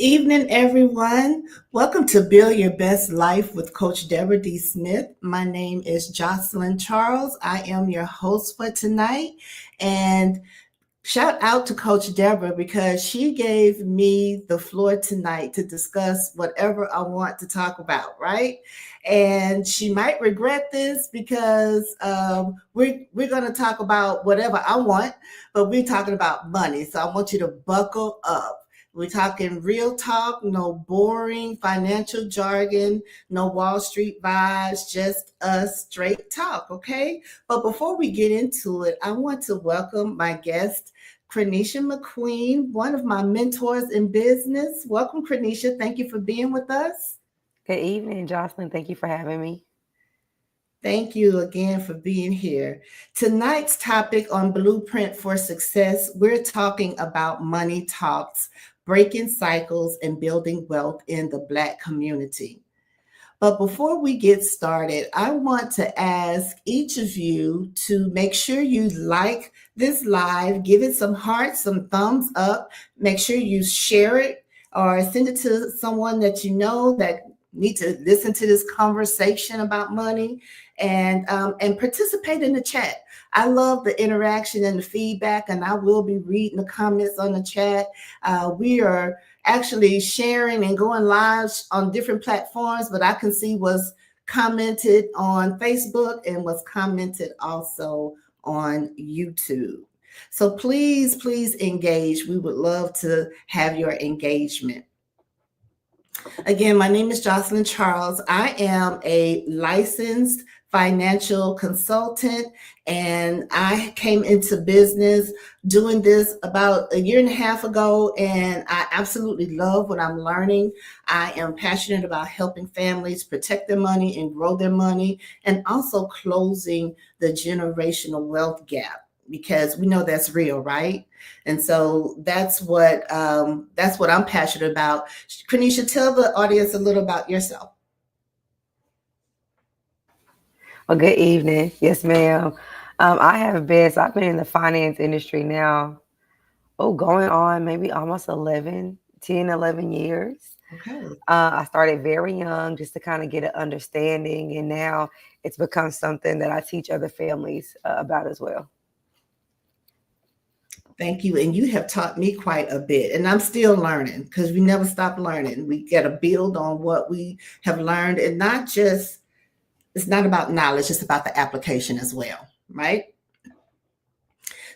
evening, everyone. Welcome to Build Your Best Life with Coach Deborah D. Smith. My name is Jocelyn Charles. I am your host for tonight. And shout out to Coach Deborah because she gave me the floor tonight to discuss whatever I want to talk about, right? And she might regret this because we're going to talk about whatever I want, but we're talking about money. So I want you to buckle up. We're talking real talk, no boring financial jargon, no Wall Street vibes, just us straight talk, okay? But before we get into it, I want to welcome my guest, CRINESHIA McQueen, one of my mentors in business. Welcome, CRINESHIA. Thank you for being with us. Good evening, Jocelyn. Thank you for having me. Thank you again for being here. Tonight's topic on Blueprint for Success, we're talking about money talks, breaking cycles, and building wealth in the Black community. But before we get started, I want to ask each of you to make sure you like this live, give it some hearts, some thumbs up, make sure you share it or send it to someone that you know that need to listen to this conversation about money and participate in the chat. I love the interaction and the feedback, and I will be reading the comments on the chat. We are actually sharing and going live on different platforms, but I can see what's commented on Facebook and what's commented also on YouTube. So please engage. We would love to have your engagement. Again, my name is Jocelyn Charles. I am a licensed financial consultant, and I came into business doing this about a year and a half ago, and I absolutely love what I'm learning. I am passionate about helping families protect their money and grow their money, and also closing the generational wealth gap, because we know that's real, right? And so that's what I'm passionate about. CRINESHIA, tell the audience a little about yourself. Well, good evening. Yes, ma'am. I've been in the finance industry now, going on maybe almost 11 years. Okay. I started very young just to kind of get an understanding, and now it's become something that I teach other families about as well. Thank you. And you have taught me quite a bit, and I'm still learning because we never stop learning. We got to build on what we have learned, and it's not about knowledge, it's about the application as well, right?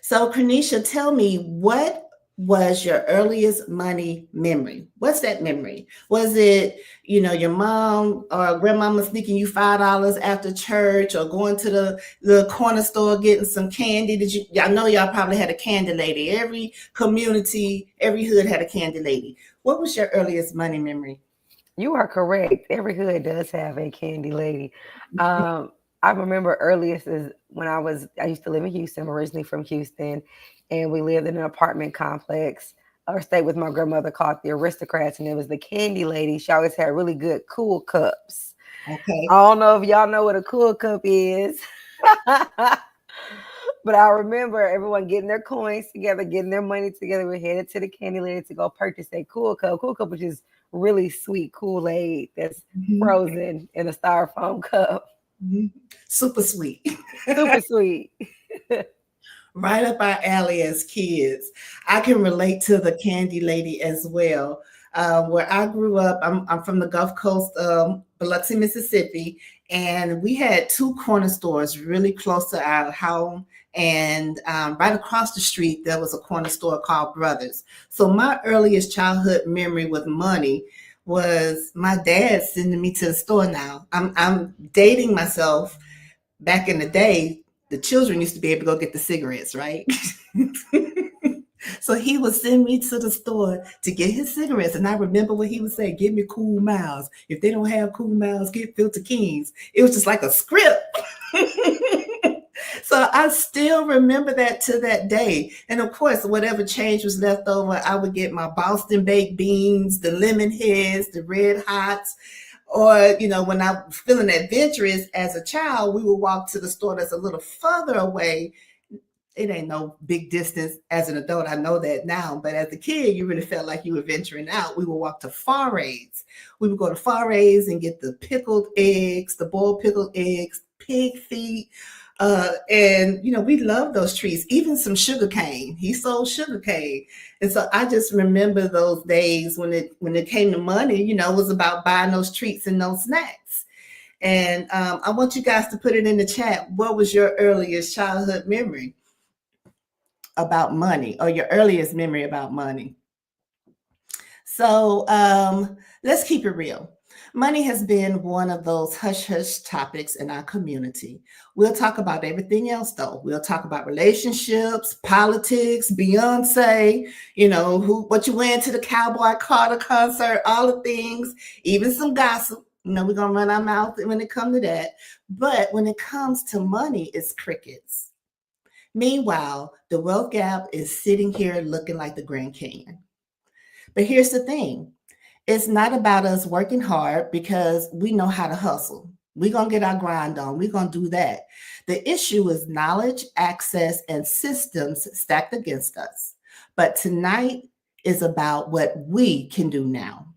So, CRINESHIA, tell me, what was your earliest money memory? What's that memory? Was it, your mom or grandmama sneaking you $5 after church, or going to the corner store getting some candy? I know y'all probably had a candy lady. Every community, every hood had a candy lady. What was your earliest money memory? You are correct. Every hood does have a candy lady. I remember earliest is when I used to live in Houston, originally from Houston, and we lived in an apartment complex or stayed with my grandmother called the Aristocrats, and it was the candy lady. She always had really good cool cups. Okay. I don't know if y'all know what a cool cup is. But I remember everyone getting their coins together, getting their money together. We headed to the candy lady to go purchase a cool cup. Cool cup, which is really sweet Kool-Aid that's frozen in a styrofoam cup. Super sweet. Super sweet. Right up our alley as kids. I can relate to the candy lady as well. Where I grew up, I'm from the Gulf Coast, Biloxi, Mississippi, and we had two corner stores really close to our home. And right across the street, there was a corner store called Brothers. So my earliest childhood memory with money was my dad sending me to the store. Now I'm dating myself. Back in the day, the children used to be able to go get the cigarettes, right? So he would send me to the store to get his cigarettes. And I remember what he would say: give me Cool Miles. If they don't have Cool Miles, get Filter Kings. It was just like a script. So I still remember that to that day. And of course, whatever change was left over, I would get my Boston baked beans, the lemon heads, the red hots. Or, when I was feeling adventurous as a child, we would walk to the store that's a little further away. it ain't no big distance as an adult. I know that now, but as a kid, you really felt like you were venturing out. We would walk to forays. We would go to forays and get the pickled eggs, the boiled pickled eggs, pig feet. And we love those treats, even some sugar cane. He sold sugar cane. And so I just remember those days when it came to money, it was about buying those treats and those snacks. And I want you guys to put it in the chat. What was your earliest childhood memory about money, or your earliest memory about money? So let's keep it real. Money has been one of those hush hush topics in our community. We'll talk about everything else, though. We'll talk about relationships, politics, Beyonce, what you went to the Cowboy Carter concert, all the things, even some gossip. We're going to run our mouth when it comes to that. But when it comes to money, it's crickets. Meanwhile, the wealth gap is sitting here looking like the Grand Canyon. But here's the thing. It's not about us working hard because we know how to hustle. We're going to get our grind on. We're going to do that. The issue is knowledge, access, and systems stacked against us. But tonight is about what we can do now.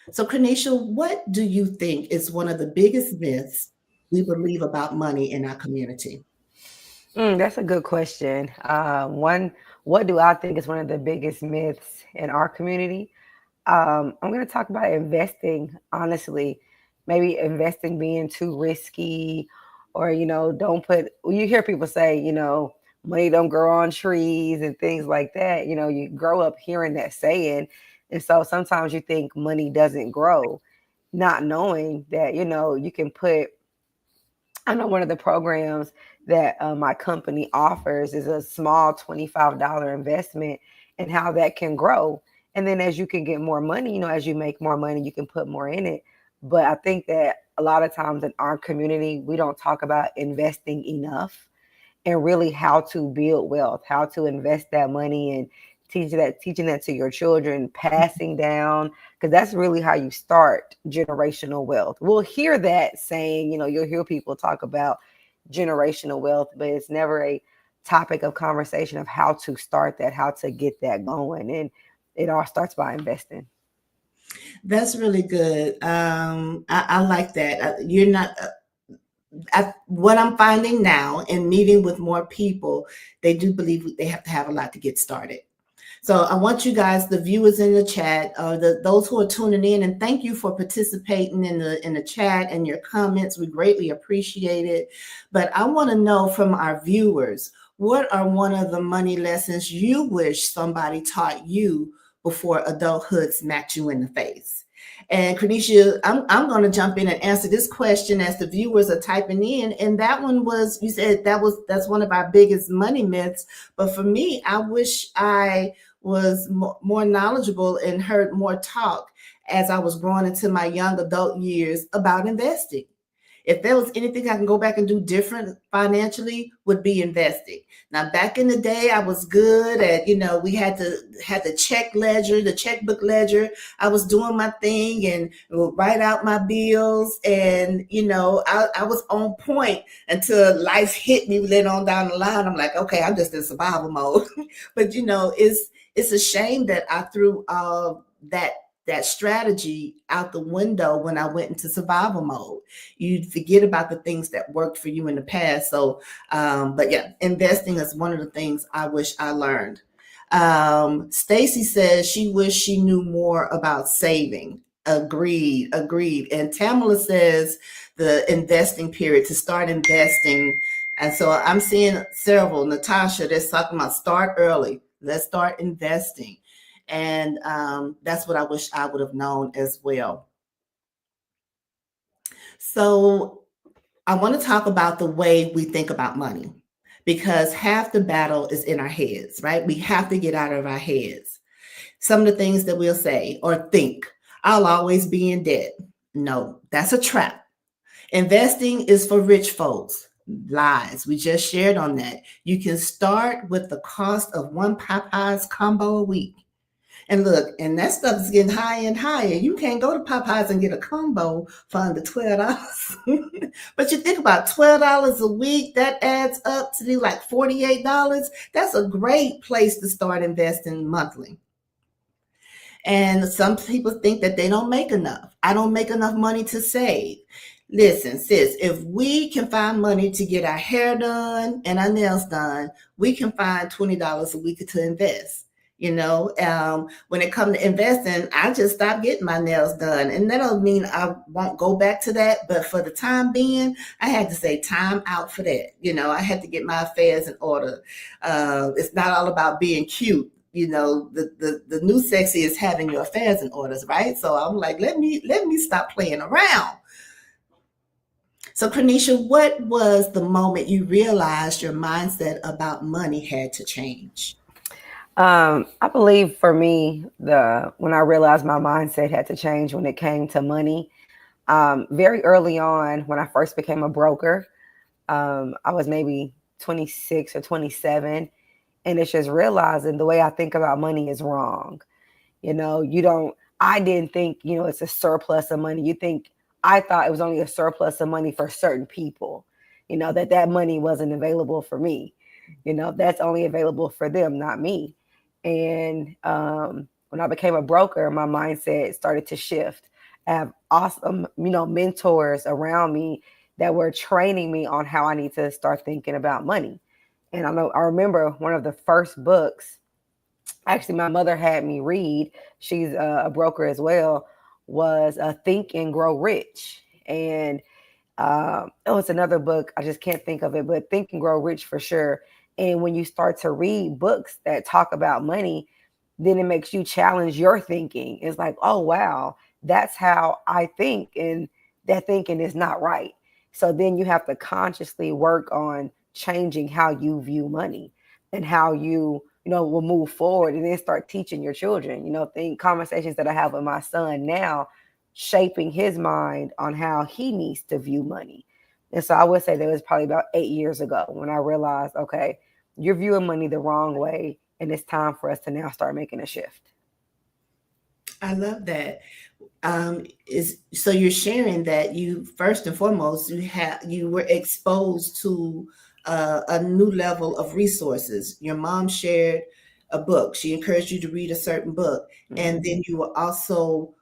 So, CRINESHIA, what do you think is one of the biggest myths we believe about money in our community? That's a good question. What do I think is one of the biggest myths in our community? I'm going to talk about investing, honestly. Maybe investing being too risky, or, you hear people say, money don't grow on trees and things like that. You grow up hearing that saying. And so sometimes you think money doesn't grow, not knowing that, you can put, I know one of the programs that my company offers is a small $25 investment, and how that can grow. And then as you can get more money, as you make more money, you can put more in it. But I think that a lot of times in our community, we don't talk about investing enough, and really how to build wealth, how to invest that money, and teaching that to your children, passing down, because that's really how you start generational wealth. We'll hear that saying, you'll hear people talk about generational wealth, but it's never a topic of conversation of how to start that, how to get that going. And it all starts by investing. That's really good. I like that. You're not. What I'm finding now in meeting with more people, they do believe they have to have a lot to get started. So I want you guys, the viewers in the chat, those who are tuning in, and thank you for participating in the chat and your comments. We greatly appreciate it. But I want to know from our viewers, what are one of the money lessons you wish somebody taught you before adulthood smacked you in the face? And CRINESHIA, I'm going to jump in and answer this question as the viewers are typing in. And that one was, you said that's one of our biggest money myths. But for me, I wish I was more knowledgeable and heard more talk as I was growing into my young adult years about investing. If there was anything I can go back and do different financially, would be investing. Now, back in the day, I was good at, we had the check ledger, the checkbook ledger. I was doing my thing and would write out my bills. And, I was on point until life hit me later on down the line. I'm like, okay, I'm just in survival mode. But, it's a shame that I threw that strategy out the window when I went into survival mode. You'd forget about the things that worked for you in the past. So, but yeah, investing is one of the things I wish I learned. Stacy says she wished she knew more about saving. Agreed. And Tamala says the investing period, to start investing. And so I'm seeing several. Natasha, they're talking about start early. Let's start investing. And that's what I wish I would have known as well. So I want to talk about the way we think about money, because half the battle is in our heads, right? We have to get out of our heads. Some of the things that we'll say or think, I'll always be in debt. No, that's a trap. Investing is for rich folks. Lies. We just shared on that. You can start with the cost of one Popeye's combo a week. And look, and that stuff is getting higher and higher. You can't go to Popeyes and get a combo for under $12. But you think about $12 a week, that adds up to be like $48. That's a great place to start investing monthly. And some people think that they don't make enough. I don't make enough money to save. Listen, sis, if we can find money to get our hair done and our nails done, we can find $20 a week to invest. When it comes to investing, I just stopped getting my nails done. And that don't mean I won't go back to that. But for the time being, I had to say time out for that. I had to get my affairs in order. It's not all about being cute. The new sexy is having your affairs in orders, right? So I'm like, let me stop playing around. So CRINESHIA, what was the moment you realized your mindset about money had to change? I believe for me, when I realized my mindset had to change when it came to money, very early on when I first became a broker, I was maybe 26 or 27. And it's just realizing the way I think about money is wrong. I didn't think, it's a surplus of money. I thought it was only a surplus of money for certain people, that money wasn't available for me. That's only available for them, not me. And when I became a broker, my mindset started to shift. I have awesome, mentors around me that were training me on how I need to start thinking about money. And I remember one of the first books, actually my mother had me read, she's a broker as well, was Think and Grow Rich. And it's another book, I just can't think of it, but Think and Grow Rich for sure. And when you start to read books that talk about money, then it makes you challenge your thinking. It's like, oh, wow, that's how I think. And that thinking is not right. So then you have to consciously work on changing how you view money and how you will move forward, and then start teaching your children, think conversations that I have with my son now, shaping his mind on how he needs to view money. And so I would say that was probably about 8 years ago when I realized, okay, you're viewing money the wrong way, and it's time for us to now start making a shift. I love that. So you're sharing that you first and foremost you were exposed to a new level of resources. Your mom shared a book. She encouraged you to read a certain book, and then you were also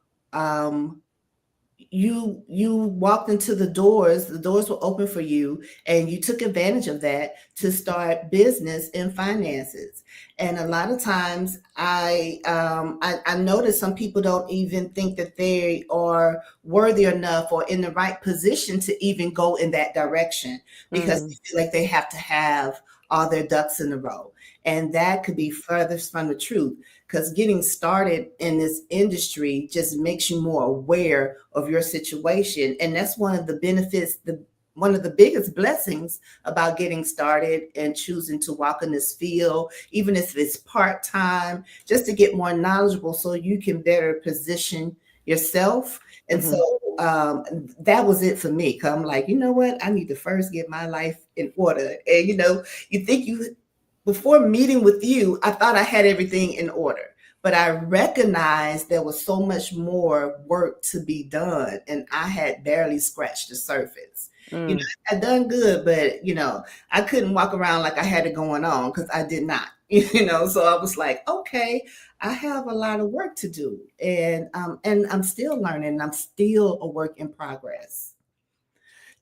you walked into the doors were open for you, and you took advantage of that to start business and finances. And a lot of times I notice some people don't even think that they are worthy enough or in the right position to even go in that direction, because they feel like they have to have all their ducks in a row. And that could be furthest from the truth, because getting started in this industry just makes you more aware of your situation. And that's one of the benefits, one of the biggest blessings about getting started and choosing to walk in this field, even if it's part-time, just to get more knowledgeable so you can better position yourself. And so that was it for me. Cause I'm like, you know what? I need to first get my life in order. And you think before meeting with you, I thought I had everything in order, but I recognized there was so much more work to be done, and I had barely scratched the surface. I'd done good, but I couldn't walk around like I had it going on, because I did not. So I was like, okay, I have a lot of work to do, and I'm still learning. I'm still a work in progress.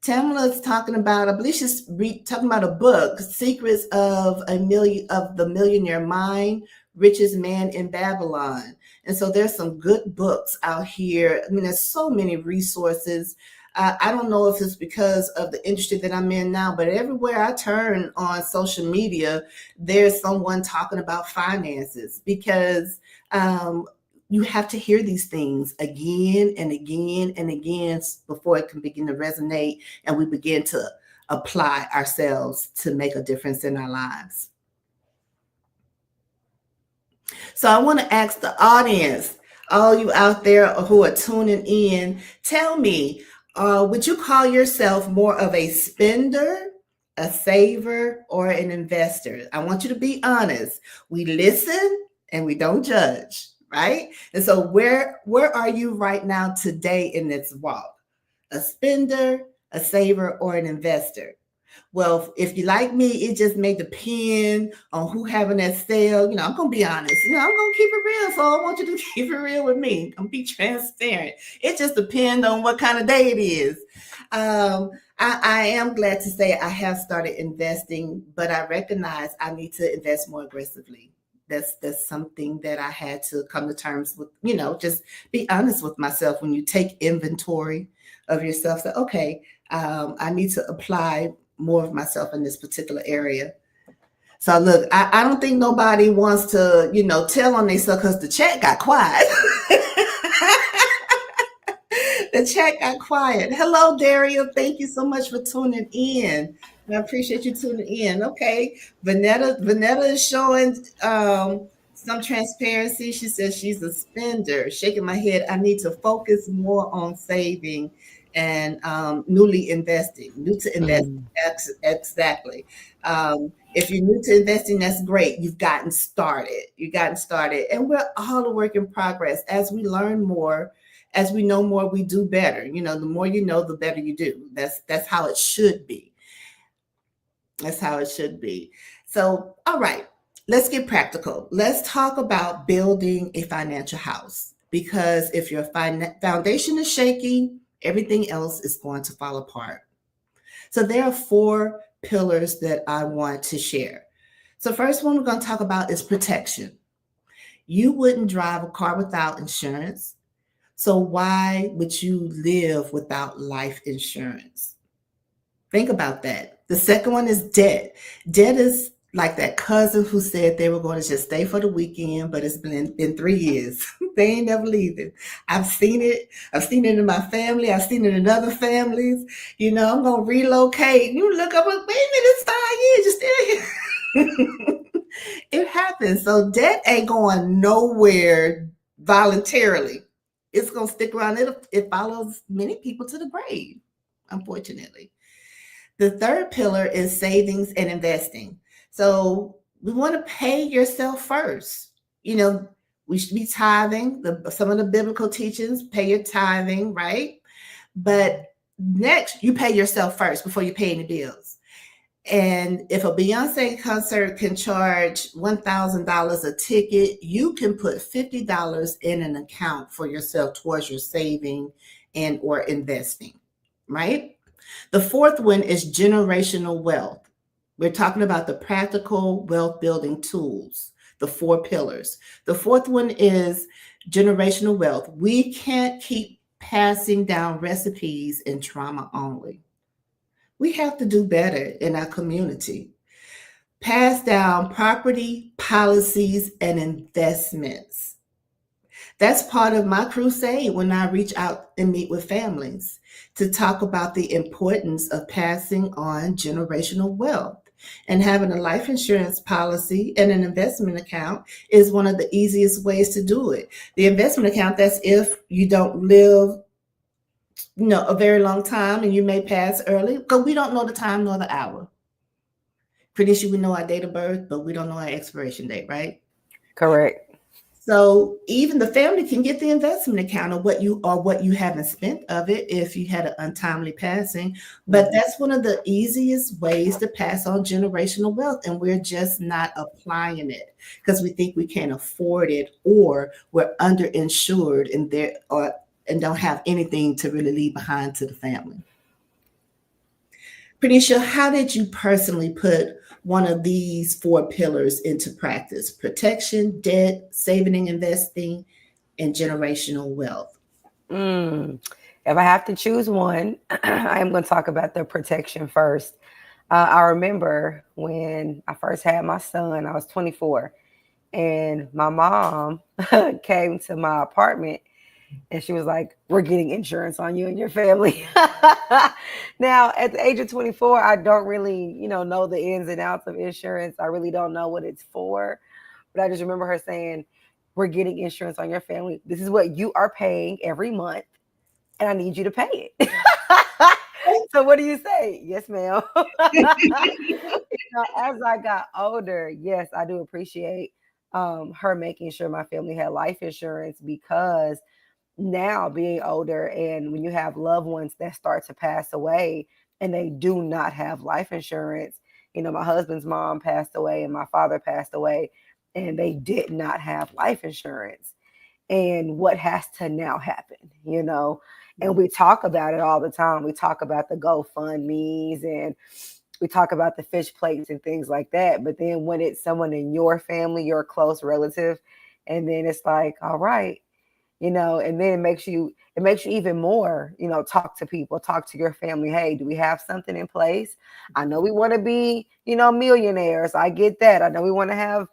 Tamala's talking about, I believe she's talking about a book, Secrets of the Millionaire Mind, Richest Man in Babylon. And so there's some good books out here. I mean, there's so many resources. I don't know if it's because of the industry that I'm in now, but everywhere I turn on social media, there's someone talking about finances, because you have to hear these things again and again and again before it can begin to resonate and we begin to apply ourselves to make a difference in our lives. So I want to ask the audience, all you out there who are tuning in, tell me, would you call yourself more of a spender, a saver, or an investor? I want you to be honest. We listen and we don't judge, right? And so where are you right now today in this walk? A spender, a saver, or an investor? Well, if you like me, it just may depend on who having that sale. I'm gonna be honest. I'm gonna keep it real. So I want you to keep it real with me. I'm gonna be transparent. It just depends on what kind of day it is. I am glad to say I have started investing, but I recognize I need to invest more aggressively. That's something that I had to come to terms with. Just be honest with myself when you take inventory of yourself. Say, okay, I need to apply more of myself in this particular area. So look, I don't think nobody wants to, tell on themselves because the chat got quiet. The chat got quiet. Hello, Daria. Thank you so much for tuning in. I appreciate you tuning in. Okay. Vanetta is showing some transparency. She says she's a spender. Shaking my head. I need to focus more on saving and newly investing. New to investing. Exactly. If you're new to investing, that's great. You've gotten started. And we're all a work in progress. As we learn more, as we know more, we do better. The more you know, the better you do. That's how it should be. That's how it should be. So, all right, let's get practical. Let's talk about building a financial house, because if your foundation is shaky, everything else is going to fall apart. So there are 4 pillars that I want to share. So first one we're going to talk about is protection. You wouldn't drive a car without insurance. So why would you live without life insurance? Think about that. The second one is debt. Debt is like that cousin who said they were going to just stay for the weekend, but it's been 3 years. They ain't never leaving. I've seen it. I've seen it in my family. I've seen it in other families. I'm going to relocate. You look up, wait a minute, it's 5 years. You're still here. It happens. So debt ain't going nowhere voluntarily. It's going to stick around. It follows many people to the grave, unfortunately. The third pillar is savings and investing. So we want to pay yourself first. We should be tithing. Some of the biblical teachings, pay your tithing, right? But next, you pay yourself first before you pay any bills. And if a Beyonce concert can charge $1,000 a ticket, you can put $50 in an account for yourself towards your saving and or investing, right? The fourth one is generational wealth. We're talking about the practical wealth building tools, the 4 pillars. The fourth one is generational wealth. We can't keep passing down recipes in trauma only. We have to do better in our community. Pass down property, policies, and investments. That's part of my crusade when I reach out and meet with families to talk about the importance of passing on generational wealth. And having a life insurance policy and an investment account is one of the easiest ways to do it. The investment account, that's if you don't live a very long time and you may pass early, because we don't know the time nor the hour. Pretty sure we know our date of birth, but we don't know our expiration date, right? Correct. So even the family can get the investment account of what you haven't spent of it if you had an untimely passing. But that's one of the easiest ways to pass on generational wealth, and we're just not applying it because we think we can't afford it, or we're underinsured and don't have anything to really leave behind to the family. Pranisha, how did you personally put one of these 4 pillars into practice? Protection, debt, saving and investing, and generational wealth. If I have to choose one, I'm going to talk about the protection first. I remember when I first had my son, I was 24, and my mom came to my apartment and she was like, "We're getting insurance on you and your family." Now, at the age of 24, I don't really, know the ins and outs of insurance. I really don't know what it's for. But I just remember her saying, "We're getting insurance on your family. This is what you are paying every month, and I need you to pay it." So what do you say? Yes, ma'am. As I got older, yes, I do appreciate her making sure my family had life insurance, because now being older, and when you have loved ones that start to pass away and they do not have life insurance. My husband's mom passed away and my father passed away, and they did not have life insurance. And what has to now happen? And we talk about it all the time. We talk about the GoFundMe's, and we talk about the fish plates and things like that. But then when it's someone in your family, your close relative, and then it's like, all right, and then it makes you even more, talk to people, talk to your family. Hey, do we have something in place? I know we want to be, millionaires. I get that. I know we want to have,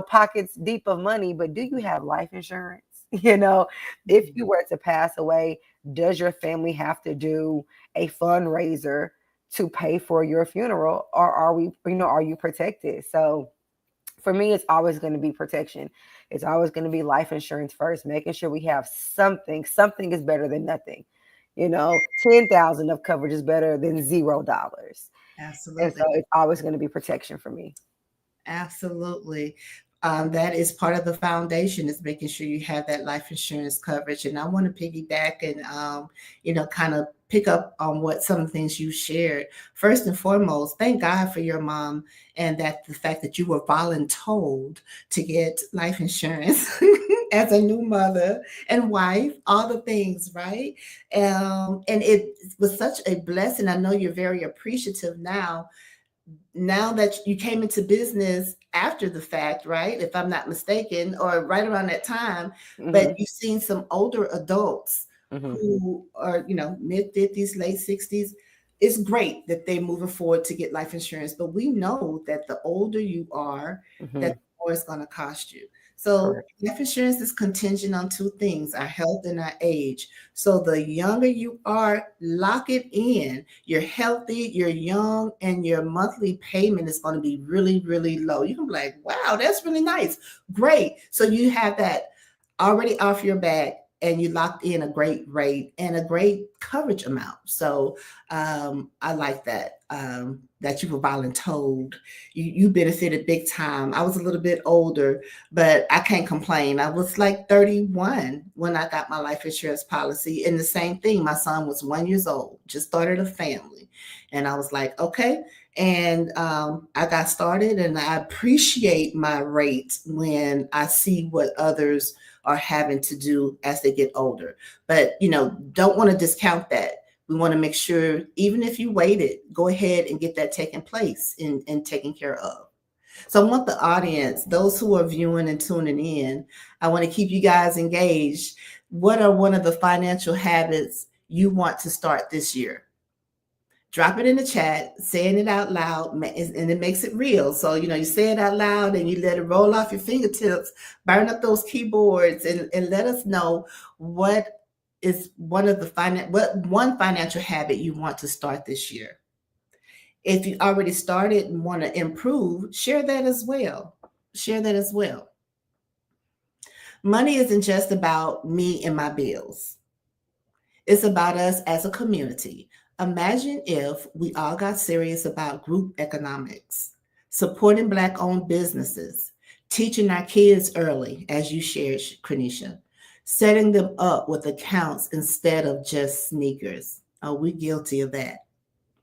pockets deep of money, but do you have life insurance? If you were to pass away, does your family have to do a fundraiser to pay for your funeral, or are you protected? So for me, it's always going to be protection. It's always going to be life insurance first, making sure we have something. Something is better than nothing. 10,000 of coverage is better than $0. And so Absolutely. it's always going to be protection for me. Absolutely. That is part of the foundation, is making sure you have that life insurance coverage. And I want to piggyback and, kind of pick up on what some of the things you shared. First and foremost, thank God for your mom, and that the fact that you were voluntold to get life insurance as a new mother and wife, all the things, right? And it was such a blessing. I know you're very appreciative now that you came into business after the fact, right? If I'm not mistaken, or right around that time, but Hmm. you've seen some older adults Hmm. who are, mid 50s, late 60s. It's great that they're moving forward to get life insurance, but we know that the older you are, that Hmm. the more it's going to cost you. So Correct. life insurance is contingent on two things: our health and our age. So the younger you are, lock it in. You're healthy, you're young, and your monthly payment is going to be really, really low. You can be like, wow, that's really nice. Great. So you have that already off your back, and you locked in a great rate and a great coverage amount. So I like that, that you were voluntold. You benefited big time. I was a little bit older, but I can't complain. I was like 31 when I got my life insurance policy. And the same thing, my son was 1 years old, just started a family. And I was like, okay. And I got started, and I appreciate my rate when I see what others are having to do as they get older. But, don't want to discount that. We want to make sure, even if you waited, go ahead and get that taken place and taken care of. So I want the audience, those who are viewing and tuning in, I want to keep you guys engaged. What are one of the financial habits you want to start this year? Drop it in the chat, saying it out loud, and it makes it real. So, you say it out loud and you let it roll off your fingertips, burn up those keyboards, and let us know what is what one financial habit you want to start this year. If you already started and want to improve, share that as well. Share that as well. Money isn't just about me and my bills. It's about us as a community. Imagine if we all got serious about group economics, supporting Black owned businesses, teaching our kids early, as you shared, Krenisha, setting them up with accounts instead of just sneakers. Are we guilty of that?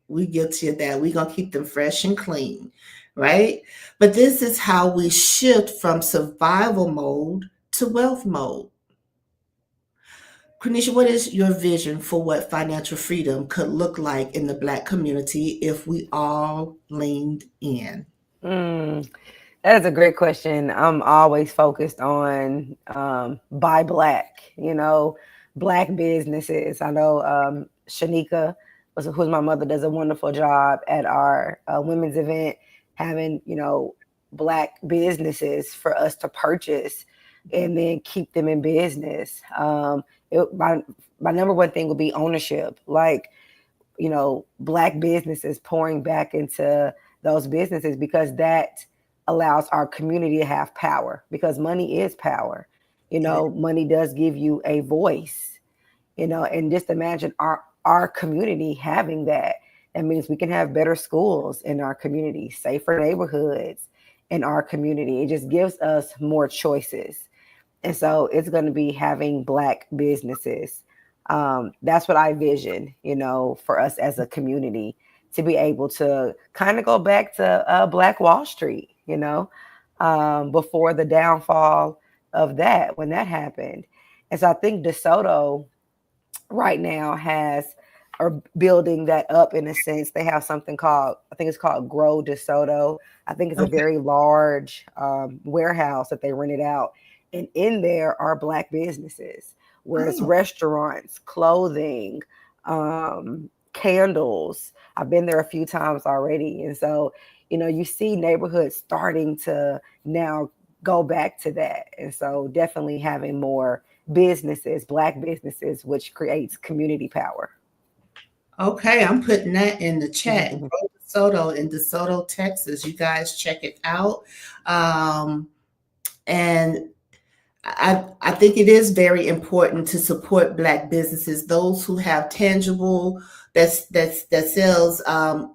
We guilty of that. We're going to keep them fresh and clean, right? But this is how we shift from survival mode to wealth mode. Cornisha, what is your vision for what financial freedom could look like in the Black community if we all leaned in? Mm, that is a great question. I'm always focused on buy Black, Black businesses. I know Shanika, who's my mother, does a wonderful job at our women's event, having, Black businesses for us to purchase and then keep them in business. My number one thing would be ownership. Like, Black businesses pouring back into those businesses, because that allows our community to have power, because money is power. Money does give you a voice, and just imagine our community having that. That means we can have better schools in our community, safer neighborhoods, in our community. It just gives us more choices. And so it's going to be having Black businesses. That's what I vision, for us as a community, to be able to kind of go back to Black Wall Street, before the downfall of that, when that happened. And so I think DeSoto right now has, or building that up in a sense. They have something called, I think it's called Grow DeSoto. I think it's a Okay. very large warehouse that they rented out. And in there are Black businesses, where it's Oh, restaurants, clothing, candles. I've been there a few times already. And so, you see neighborhoods starting to now go back to that. And so definitely having more businesses, Black businesses, which creates community power. okay. I'm putting that in the chat. Grow DeSoto in DeSoto, Texas. You guys check it out. Um, and I think it is very important to support Black businesses, those who have tangible that sells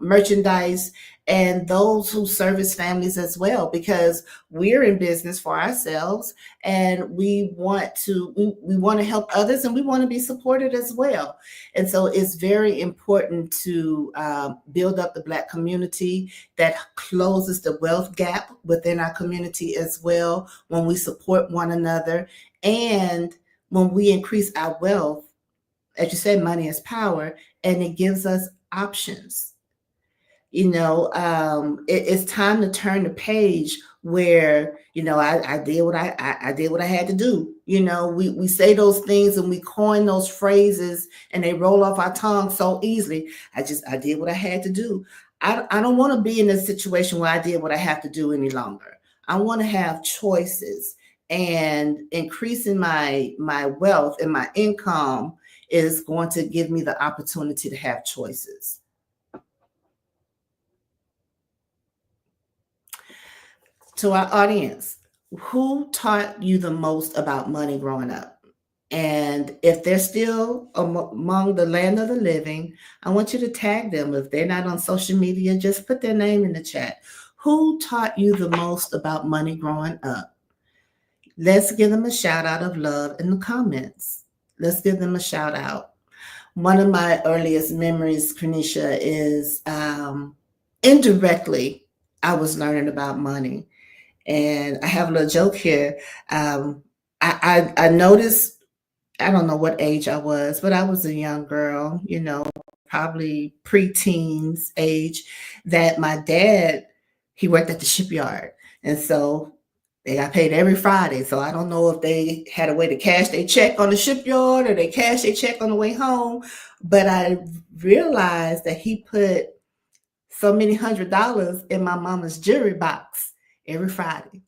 merchandise, and those who service families as well, because we're in business for ourselves, and we want to help others, and we want to be supported as well. And so it's very important to build up the Black community. That closes the wealth gap within our community as well, when we support one another, and when we increase our wealth. As you said, money is power, and it gives us options. It's time to turn the page, where I did what I did what I had to do. We say those things and we coin those phrases, and they roll off our tongue so easily. I did what I had to do. I don't want to be in a situation where I did what I have to do any longer. I want to have choices, and increasing my wealth and my income is going to give me the opportunity to have choices. To our audience, who taught you the most about money growing up? And if they're still among the land of the living, I want you to tag them. If they're not on social media, just put their name in the chat. Who taught you the most about money growing up? Let's give them a shout out of love in the comments. Let's give them a shout out. One of my earliest memories, CRINESHIA, is indirectly I was learning about money. And I have a little joke here. I noticed, I don't know what age I was, but I was a young girl, probably preteens age, that my dad, he worked at the shipyard. And so they got paid every Friday. So I don't know if they had a way to cash their check on the shipyard, or they cashed their check on the way home. But I realized that he put so many $100 in my mama's jewelry box every Friday.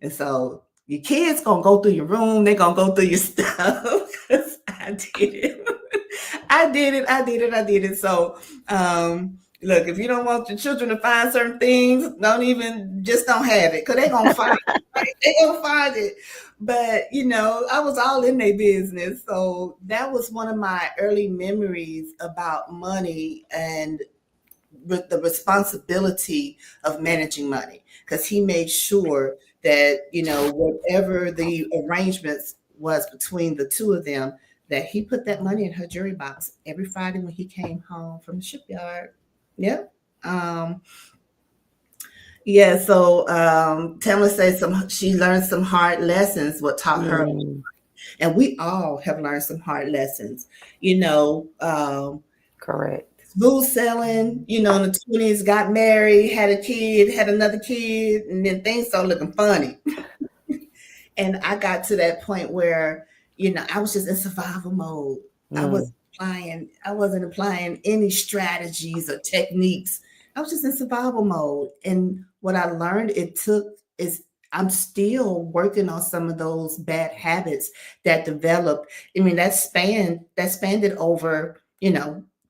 And so your kids gonna go through your room, they're gonna go through your stuff. Because I did it. I did it. So look, if you don't want your children to find certain things, don't have it, because they're gonna find it, right? They're gonna find it. But I was all in their business. So that was one of my early memories about money, and with the responsibility of managing money, because he made sure that whatever the arrangements was between the two of them, that he put that money in her jewelry box every Friday when he came home from the shipyard. Yeah. um yeah, so Tamara says she learned some hard lessons, what taught her. Mm, And we all have learned some hard lessons. you know um correct. Smooth selling, in the 20s, got married, had a kid, had another kid, and then things started looking funny. And I got to that point where, I was just in survival mode. I Mm, was I wasn't applying any strategies or techniques. I was just in survival mode. And what I learned it took is, I'm still working on some of those bad habits that developed. I mean, that spanned it over,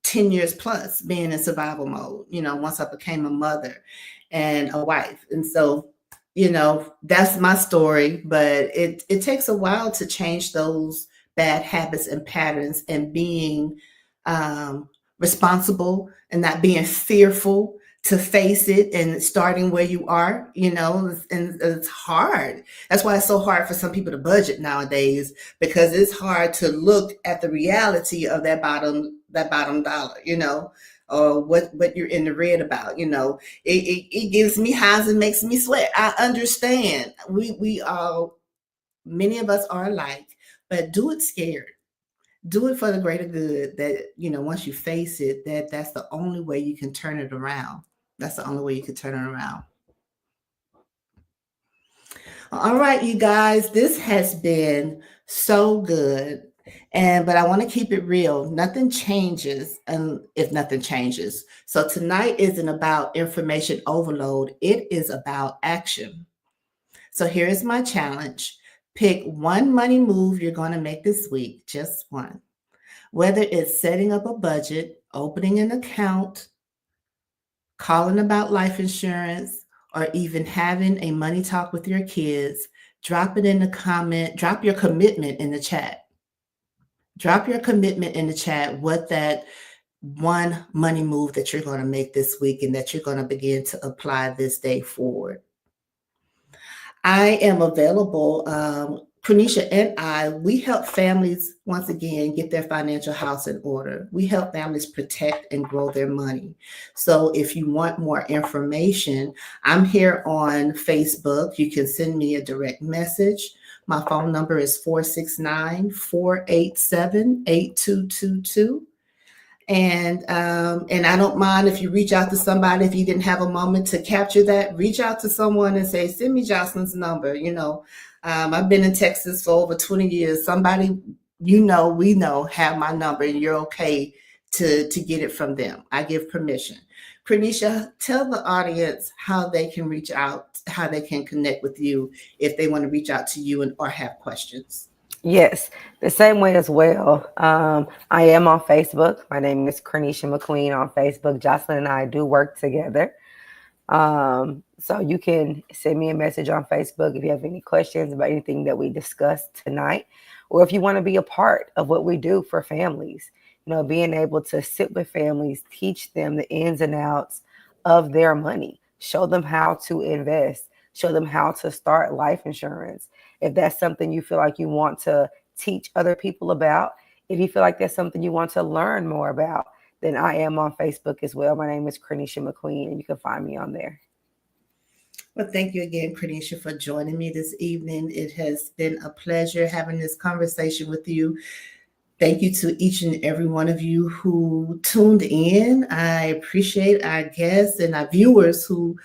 10 years plus, being in survival mode, once I became a mother and a wife. And so, that's my story. But it takes a while to change those bad habits and patterns, and being responsible, and not being fearful to face it and starting where you are, and it's hard. That's why it's so hard for some people to budget nowadays, because it's hard to look at the reality of that bottom dollar, or what you're in the red about. It gives me highs and makes me sweat. I understand. We all, many of us are alike, but do it scared. Do it for the greater good, that once you face it, that's the only way you can turn it around. That's the only way you can turn it around. All right, you guys, this has been so good. But I want to keep it real. Nothing changes, and if nothing changes. So tonight isn't about information overload, it is about action. So here is my challenge. Pick one money move you're going to make this week, just one. Whether it's setting up a budget, opening an account, calling about life insurance, or even having a money talk with your kids, drop it in the comment, drop your commitment in the chat. Drop your commitment in the chat, what that one money move that you're going to make this week and that you're going to begin to apply this day forward. I am available. CRINESHIA and we help families, once again, get their financial house in order. We help families protect and grow their money. So if you want more information, I'm here on Facebook. You can send me a direct message. My phone number is 469-487-8222. And I don't mind if you reach out to somebody. If you didn't have a moment to capture that, reach out to someone and say, send me Jocelyn's number. I've been in Texas for over 20 years. Somebody we know have my number, and you're okay to get it from them. I give permission. CRINESHIA, tell the audience how they can reach out, how they can connect with you if they want to reach out to you or have questions. Yes, the same way as well. I am on Facebook. My name is CRINESHIA McQueen on Facebook. Jocelyn and I do work together. So you can send me a message on Facebook if you have any questions about anything that we discussed tonight, or if you want to be a part of what we do for families. Being able to sit with families, teach them the ins and outs of their money, show them how to invest, show them how to start life insurance. If that's something you feel like you want to teach other people about, if you feel like that's something you want to learn more about, then I am on Facebook as well. My name is CRINESHIA McQueen, and you can find me on there. Well, thank you again, CRINESHIA, for joining me this evening. It has been a pleasure having this conversation with you. Thank you to each and every one of you who tuned in. I appreciate our guests and our viewers who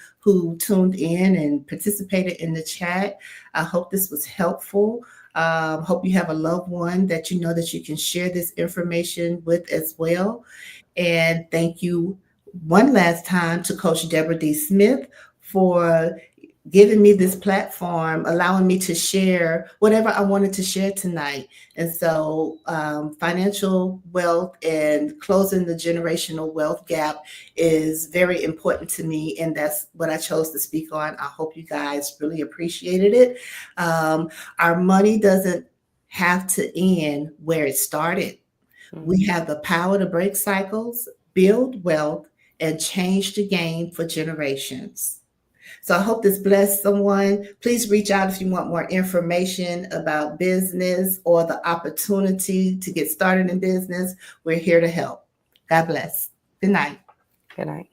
tuned in and participated in the chat. I hope this was helpful. Hope you have a loved one that you know that you can share this information with as well. And thank you one last time to Coach Deborah D. Smith for giving me this platform, allowing me to share whatever I wanted to share tonight. And so financial wealth and closing the generational wealth gap is very important to me. And that's what I chose to speak on. I hope you guys really appreciated it. Our money doesn't have to end where it started. We have the power to break cycles, build wealth, and change the game for generations. So I hope this blessed someone. Please reach out if you want more information about business or the opportunity to get started in business. We're here to help. God bless. Good night. Good night.